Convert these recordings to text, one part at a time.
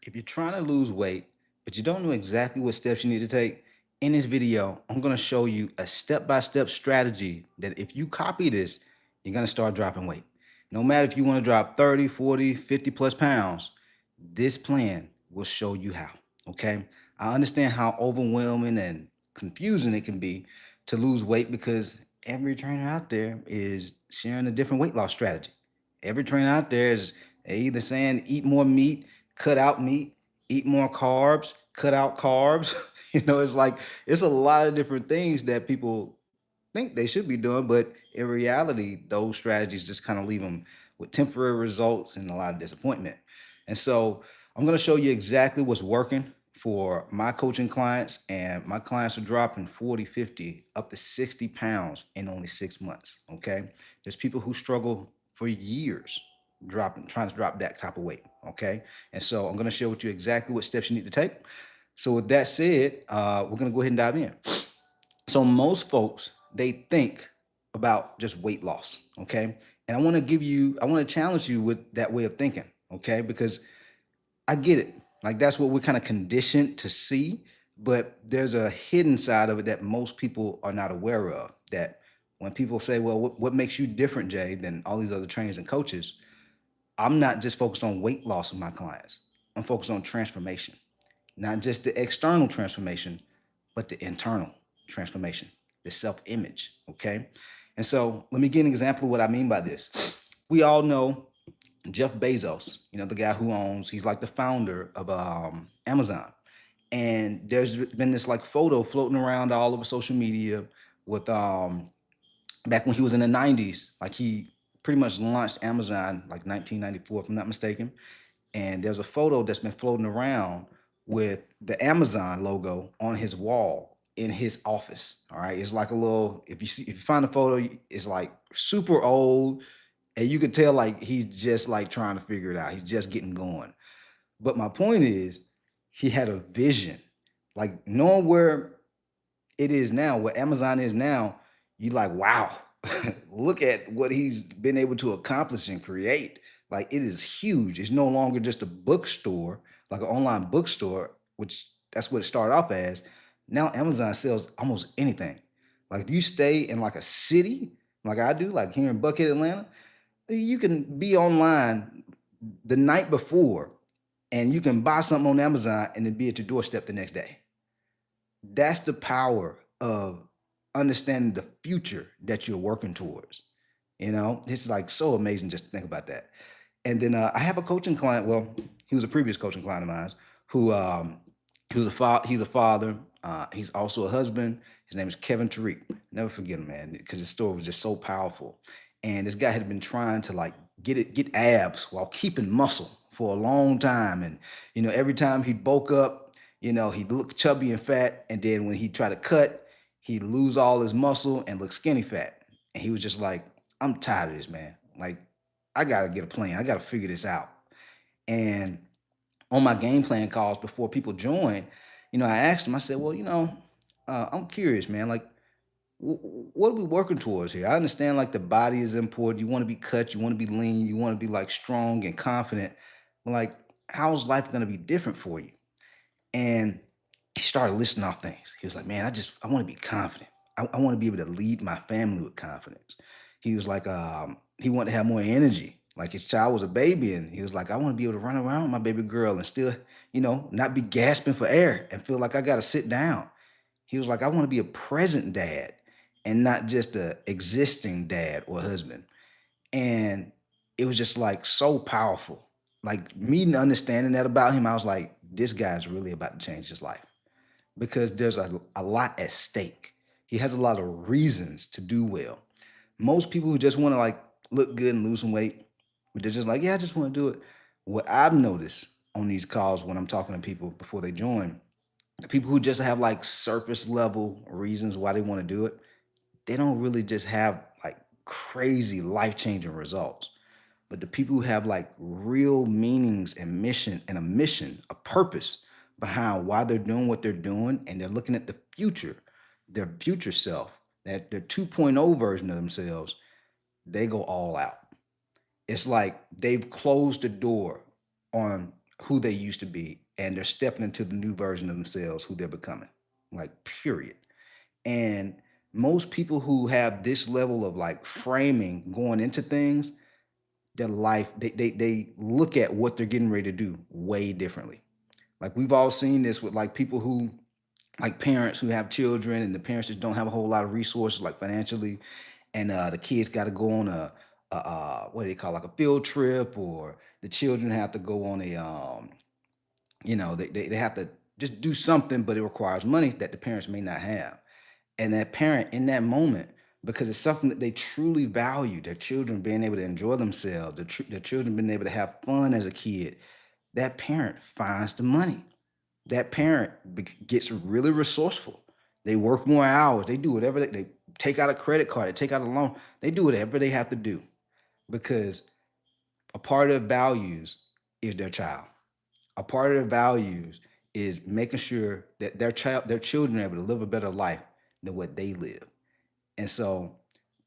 If you're trying to lose weight, but you don't know exactly what steps you need to take, in this video, I'm going to show you a step-by-step strategy that if you copy this, you're going to start dropping weight. No matter if you want to drop 30, 40, 50 plus pounds, this plan will show you how, okay? I understand how overwhelming and confusing it can be to lose weight because every trainer out there is sharing a different weight loss strategy. Every trainer out there is either saying eat more meat, cut out meat, eat more carbs, cut out carbs. It's like it's a lot of different things that people think they should be doing, but in reality, those strategies just kind of leave them with temporary results and a lot of disappointment. And so I'm going to show you exactly what's working for my coaching clients, and my clients are dropping 40, 50, up to 60 pounds in only 6 months. Okay. There's people who struggle for years trying to drop that type of weight. Okay. And so I'm going to share with you exactly what steps you need to take. So with that said, we're going to go ahead and dive in. So most folks, they think about just weight loss, okay? And I want to challenge you with that way of thinking, okay? Because I get it. Like that's what we're kind of conditioned to see, but there's a hidden side of it that most people are not aware of. That when people say, "Well, what makes you different, Jay, than all these other trainers and coaches?" I'm not just focused on weight loss with my clients. I'm focused on transformation, not just the external transformation, but the internal transformation, the self image. Okay. And so let me give an example of what I mean by this. We all know Jeff Bezos, the guy who he's like the founder of Amazon. And there's been this like photo floating around all over social media with back when he was in the 90s, like he pretty much launched Amazon like 1994, if I'm not mistaken. And there's a photo that's been floating around with the Amazon logo on his wall in his office. All right, it's like a little. If you find a photo, it's like super old, and you could tell like he's just like trying to figure it out. He's just getting going. But my point is, he had a vision, like knowing where it is now, where Amazon is now. You like, wow, look at what he's been able to accomplish and create. Like it is huge. It's no longer just a bookstore, like an online bookstore, which that's what it started off as. Now Amazon sells almost anything. Like if you stay in like a city, like I do, like here in Buckhead, Atlanta, you can be online the night before and you can buy something on Amazon and then be at your doorstep the next day. That's the power of understanding the future that you're working towards. It's like so amazing just to think about that. And then I have a coaching client. Well, he was a previous coaching client of mine who he's a father. He's also a husband. His name is Kevin Tariq. Never forget him, man, because his story was just so powerful. And this guy had been trying to like get abs while keeping muscle for a long time. And every time he bulk up, he'd look chubby and fat. And then when he tried to cut, he'd lose all his muscle and look skinny fat. And he was just like, I'm tired of this, man. Like, I gotta get a plan. I gotta figure this out. And on my game plan calls before people join, I asked them, I said, well, I'm curious, man. Like, what are we working towards here? I understand like the body is important. You want to be cut, you want to be lean, you want to be like strong and confident. But like, how's life going to be different for you? And he started listing off things. He was like, man, I want to be confident. I want to be able to lead my family with confidence. He was like, he wanted to have more energy. Like his child was a baby, and he was like, I want to be able to run around with my baby girl and still, not be gasping for air and feel like I got to sit down. He was like, I want to be a present dad and not just a existing dad or husband. And it was just like so powerful. Like me understanding that about him, I was like, this guy's really about to change his life because there's a lot at stake. He has a lot of reasons to do well. Most people who just want to like look good and lose some weight, but they're just like, yeah, I just want to do it. What I've noticed on these calls when I'm talking to people before they join, the people who just have like surface level reasons why they want to do it, they don't really just have like crazy life changing results. But the people who have like real meanings and mission, a purpose behind why they're doing what they're doing, and they're looking at the future, their future self, that their 2.0 version of themselves, they go all out. It's like they've closed the door on who they used to be, and they're stepping into the new version of themselves, who they're becoming. Like, period. And most people who have this level of like framing going into things, their life, they look at what they're getting ready to do way differently. Like, we've all seen this with like people who, like parents who have children, and the parents just don't have a whole lot of resources, like financially, and the kids got to go on what do they call, like a field trip, or the children have to go on a they have to just do something, but it requires money that the parents may not have. And that parent in that moment, because it's something that they truly value, their children being able to enjoy themselves, their children being able to have fun as a kid, that parent finds the money. That parent gets really resourceful. They work more hours. They do whatever they take out a credit card, they take out a loan, they do whatever they have to do, because a part of their values is their child. A part of their values is making sure that their children are able to live a better life than what they live. And so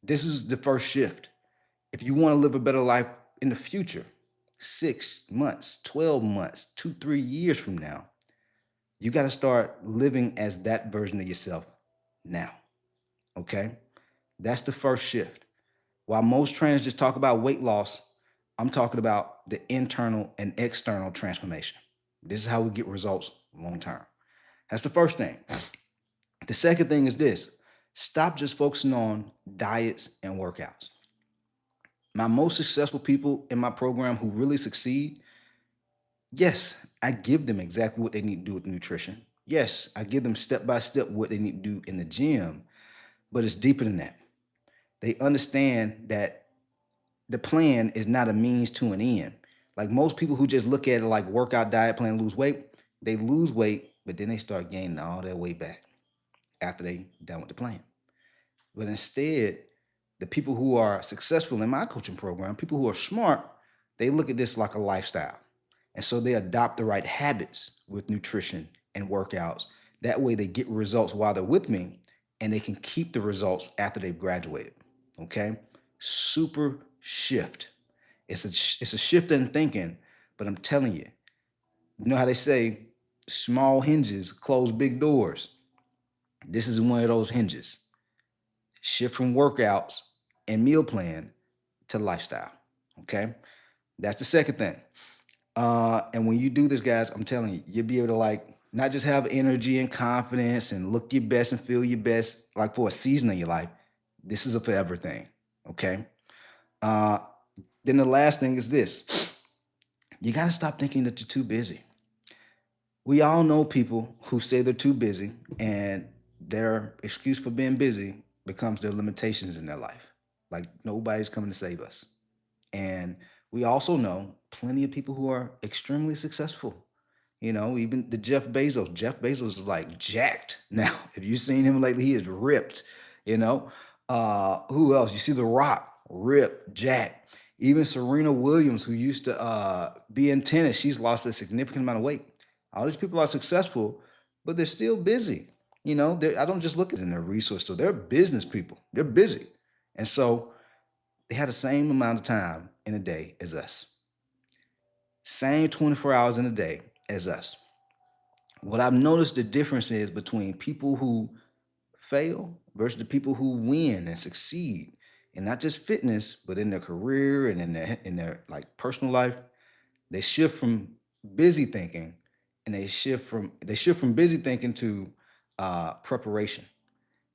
this is the first shift. If you want to live a better life in the future, 6 months, 12 months, 2, 3 years from now, you got to start living as that version of yourself now. Okay? That's the first shift. While most trainers just talk about weight loss, I'm talking about the internal and external transformation. This is how we get results long term. That's the first thing. The second thing is this: stop just focusing on diets and workouts. My most successful people in my program who really succeed, yes, I give them exactly what they need to do with nutrition. Yes, I give them step by step what they need to do in the gym, but it's deeper than that. They understand that the plan is not a means to an end. Like most people who just look at it like workout, diet plan, lose weight, they lose weight, but then they start gaining all their weight back after they done with the plan. But instead, the people who are successful in my coaching program, people who are smart, they look at this like a lifestyle. And so they adopt the right habits with nutrition and workouts. That way they get results while they're with me, and they can keep the results after they've graduated. Okay? Super shift. It's a shift in thinking, but I'm telling you, you know how they say small hinges close big doors. This is one of those hinges. Shift from workouts and meal plan to lifestyle. Okay. That's the second thing. And when you do this, guys, I'm telling you, you'll be able to like not just have energy and confidence and look your best and feel your best like for a season of your life. This is a forever thing. Okay. Uh, then the last thing is this: you got to stop thinking that you're too busy. We all know people who say they're too busy, and their excuse for being busy becomes their limitations in their life. Like nobody's coming to save us. And we also know plenty of people who are extremely successful. Even the Jeff Bezos. Jeff Bezos is like jacked now. If you've seen him lately, he is ripped. You know, who else? You see The Rock, ripped, jacked. Even Serena Williams, who used to be in tennis, she's lost a significant amount of weight. All these people are successful, but they're still busy. I don't just look at it in their resource. So they're business people. They're busy, and so they have the same amount of time in a day as us. Same 24 hours in a day as us. What I've noticed the difference is between people who fail versus the people who win and succeed, and not just fitness, but in their career and in their like personal life. They shift from busy thinking, and they shift from busy thinking to preparation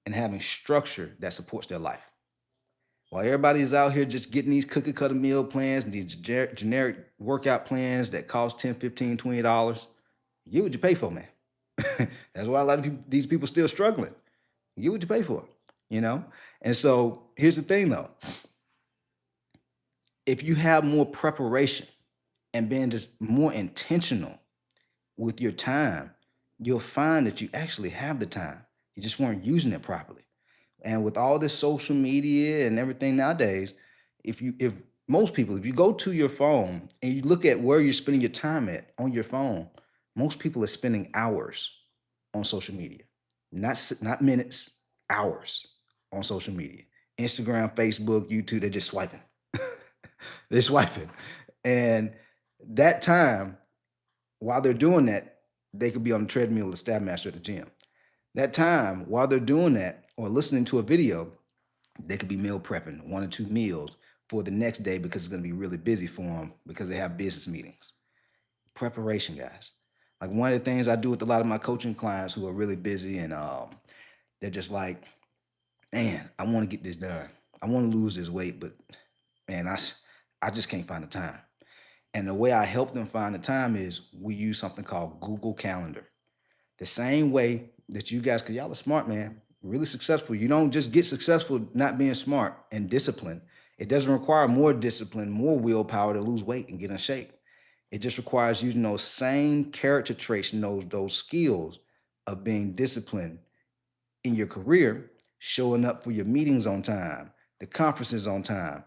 and having structure that supports their life. While everybody's out here just getting these cookie cutter meal plans and these generic workout plans that cost 10, 15, $20, you get what you pay for, man. That's why a lot of these people still struggling. You get what you pay for, you know? And so here's the thing though. If you have more preparation and being just more intentional with your time, you'll find that you actually have the time. You just weren't using it properly. And with all this social media and everything nowadays, if most people, if you go to your phone and you look at where you're spending your time at on your phone, most people are spending hours on social media, not minutes, hours on social media. Instagram, Facebook, YouTube, they're just swiping. They're swiping. And that time while they're doing that, they could be on the treadmill or Stairmaster at the gym. That time, while they're doing that or listening to a video, they could be meal prepping 1 or 2 meals for the next day because it's going to be really busy for them because they have business meetings. Preparation, guys. Like one of the things I do with a lot of my coaching clients who are really busy and they're just like, man, I want to get this done. I want to lose this weight, but man, I just can't find the time. And the way I help them find the time is we use something called Google Calendar. The same way that you guys, because y'all are smart, man, really successful. You don't just get successful not being smart and disciplined. It doesn't require more discipline, more willpower to lose weight and get in shape. It just requires using those same character traits and those skills of being disciplined in your career, showing up for your meetings on time, the conferences on time.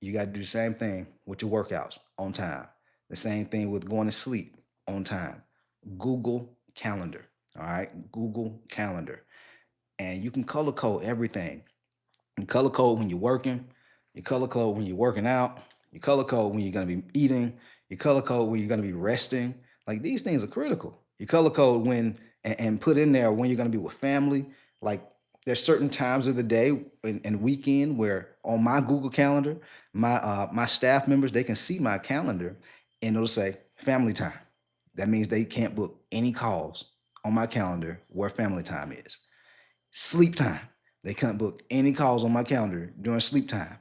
You got to do the same thing with your workouts on time. The same thing with going to sleep on time. Google Calendar. All right. Google Calendar. And you can color code everything. You color code when you're working, you color code when you're working out, you color code when you're going to be eating, you color code when you're going to be resting. Like these things are critical. You color code when and put in there when you're going to be with family. Like there's certain times of the day and weekend where on my Google Calendar, my staff members, they can see my calendar and it'll say family time. That means they can't book any calls on my calendar where family time is. Sleep time. They can't book any calls on my calendar during sleep time.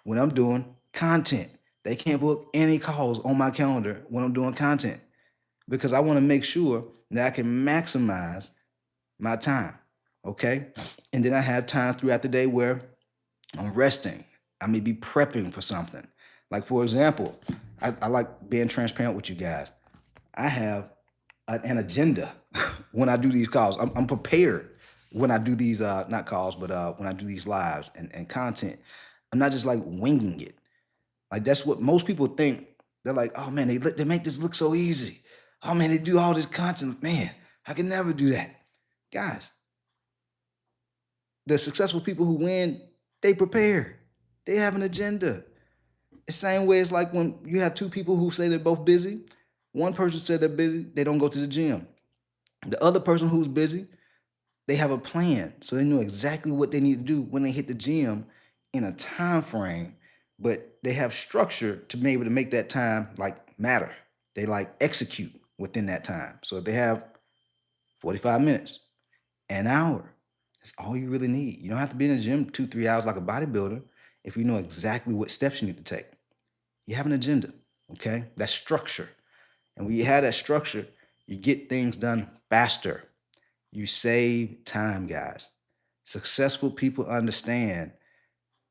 When I'm doing content, they can't book any calls on my calendar when I'm doing content because I want to make sure that I can maximize my time. Okay. And then I have time throughout the day where I'm resting. I may be prepping for something. Like, for example, I like being transparent with you guys. I have an agenda when I do these calls. I'm prepared when I do these not calls, but when I do these lives and content. I'm not just like winging it. Like that's what most people think. They're like, oh man, they make this look so easy. Oh man, they do all this content. Man, I can never do that. Guys, the successful people who win, they prepare. They have an agenda. The same way it's like when you have two people who say they're both busy. One person said they're busy, they don't go to the gym. The other person who's busy, they have a plan. So they know exactly what they need to do when they hit the gym in a time frame, but they have structure to be able to make that time like matter. They like execute within that time. So if they have 45 minutes, an hour, that's all you really need. You don't have to be in the gym 2, 3 hours like a bodybuilder if you know exactly what steps you need to take. You have an agenda, okay? That's structure. And when you have that structure, you get things done faster. You save time, guys. Successful people understand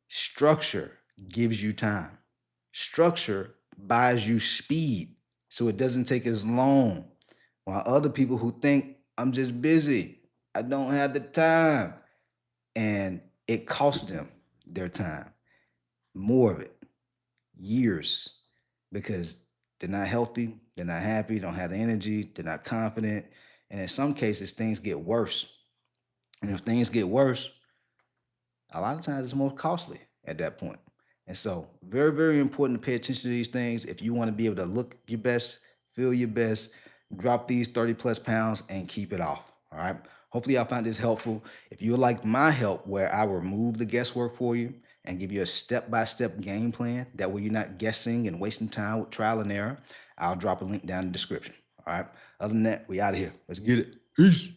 structure gives you time. Structure buys you speed so it doesn't take as long. While other people who think I'm just busy, I don't have the time, and it costs them their time, more of it, years, because they're not healthy, they're not happy, don't have the energy, they're not confident. And in some cases, things get worse. And if things get worse, a lot of times it's more costly at that point. And so, very, very important to pay attention to these things if you want to be able to look your best, feel your best, drop these 30 plus pounds and keep it off. All right. Hopefully, I found this helpful. If you would like my help, where I remove the guesswork for you and give you a step by step game plan, that way you're not guessing and wasting time with trial and error, I'll drop a link down in the description. All right. Other than that, we out of here. Let's get it. Peace.